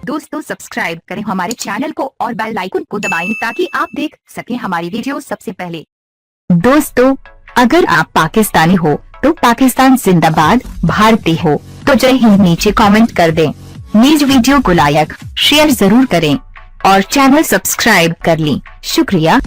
दोस्तों सब्सक्राइब करें हमारे चैनल को और बेल आइकन को दबाएं ताकि आप देख सकें हमारी वीडियो सबसे पहले। दोस्तों अगर आप पाकिस्तानी हो तो पाकिस्तान जिंदाबाद, भारतीय हो तो जय हिंद नीचे कमेंट कर दें। न्यूज वीडियो को लाइक शेयर जरूर करें और चैनल सब्सक्राइब कर लें। शुक्रिया।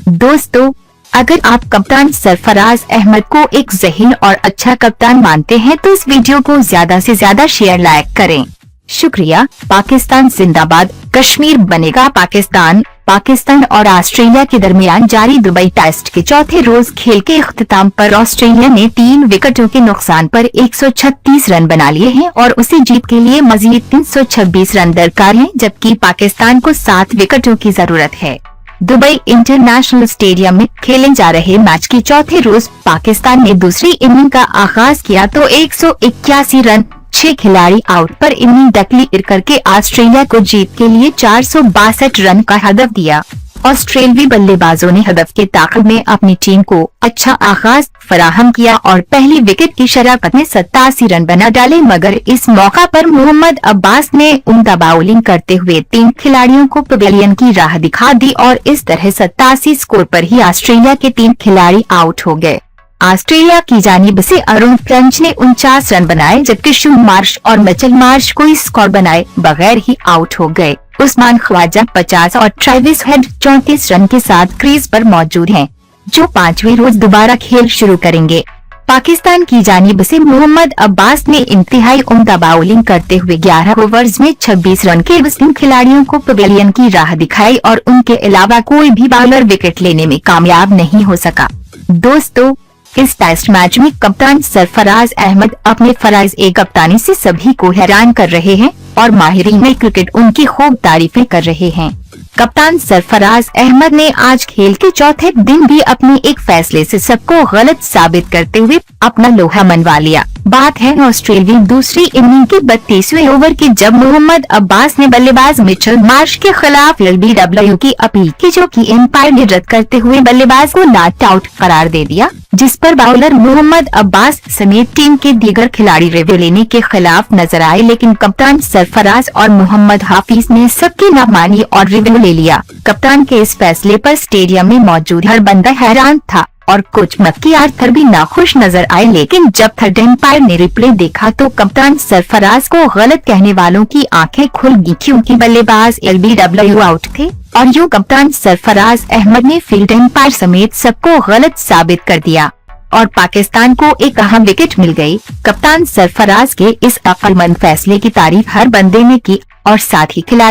दोस्तों अगर आप कप्तान सरफराज अहमद को एक ज़हीन और अच्छा कप्तान मानते हैं तो इस वीडियो को ज्यादा से ज्यादा शेयर लाइक करें। शुक्रिया। पाकिस्तान जिंदाबाद। कश्मीर बनेगा पाकिस्तान और ऑस्ट्रेलिया के दरमियान जारी दुबई टेस्ट के चौथे रोज खेल के इख्तिताम पर ऑस्ट्रेलिया ने 3 विकेटों के नुकसान पर 136 रन बना लिए हैं और उसे जीत के लिए मजीद 326 रन दरकार हैं, जबकि पाकिस्तान को 7 विकेटों की जरूरत है। दुबई इंटरनेशनल स्टेडियम में खेले जा रहे मैच के चौथे रोज पाकिस्तान ने दूसरी इनिंग का आगाज किया तो 181 रन 6 खिलाड़ी आउट पर इनिंग डिक्लेयर करके ऑस्ट्रेलिया को जीत के लिए 462 रन का हदफ दिया। ऑस्ट्रेलियाई बल्लेबाजों ने हदफ के ताक़ब में अपनी टीम को अच्छा आगाज फराहम किया और पहली विकेट की शराकत में 87 रन बना डाले, मगर इस मौका पर मोहम्मद अब्बास ने उम्दा बॉलिंग करते हुए 3 खिलाड़ियों को पवेलियन की राह दिखा दी और इस तरह 87 स्कोर पर ही ऑस्ट्रेलिया के 3 खिलाड़ी आउट हो गए। ऑस्ट्रेलिया की जानिब से अरुण फिंच ने 49 रन बनाए, जबकि शुभ मार्श और मिचेल मार्श कोई स्कोर बनाए बगैर ही आउट हो गए। उस्मान ख्वाजा 50 और ट्रेविस हेड 34 रन के साथ क्रीज पर मौजूद हैं, जो 5वें रोज दोबारा खेल शुरू करेंगे। पाकिस्तान की जानिब से मोहम्मद अब्बास ने इंतहाई उम्दा बॉलिंग करते हुए 11 ओवर्स में 26 रन के 3 खिलाड़ियों को पवेलियन की राह दिखाई और उनके अलावा कोई भी बॉलर विकेट लेने में कामयाब नहीं हो सका। दोस्तों इस टेस्ट मैच में कप्तान सरफराज अहमद अपने फराइज कप्तानी से सभी को हैरान कर रहे हैं और माहिरीन क्रिकेट उनकी खूब तारीफें कर रहे हैं। कप्तान सरफराज अहमद ने आज खेल के चौथे दिन भी अपने एक फैसले से सबको गलत साबित करते हुए अपना लोहा मनवा लिया। बात है ऑस्ट्रेलियाई दूसरी इनिंग के 32वें ओवर की, जब मोहम्मद अब्बास ने बल्लेबाज मिचेल मार्श के खिलाफ एलबीडब्ल्यू की अपील की, जो कि एम्पायर ने रद्द करते हुए बल्लेबाज को नॉट आउट करार दे दिया, जिस पर बॉलर मोहम्मद अब्बास समेत टीम के दीगर खिलाड़ी रिव्यू लेने के खिलाफ नजर आए, लेकिन कप्तान सरफराज और मोहम्मद हाफिज ने सबकी न मानी और रिव्यू ले लिया। कप्तान के इस फैसले पर स्टेडियम में मौजूद हर बंदा हैरान था और कुछ मक्की आर्थर भी नाखुश नजर आए, लेकिन जब थर्ड एम्पायर ने रिप्ले देखा तो कप्तान सरफराज को गलत कहने वालों की आंखें खुल गई, क्योंकि बल्लेबाज एलबीडब्ल्यू आउट थे और यूं कप्तान सरफराज अहमद ने फील्ड एम्पायर समेत सबको गलत साबित कर दिया और पाकिस्तान को एक अहम विकेट मिल गई। कप्तान सरफराज के इस अक्लमंद फैसले की तारीफ हर बंदे ने की और साथ ही खिलाड़ी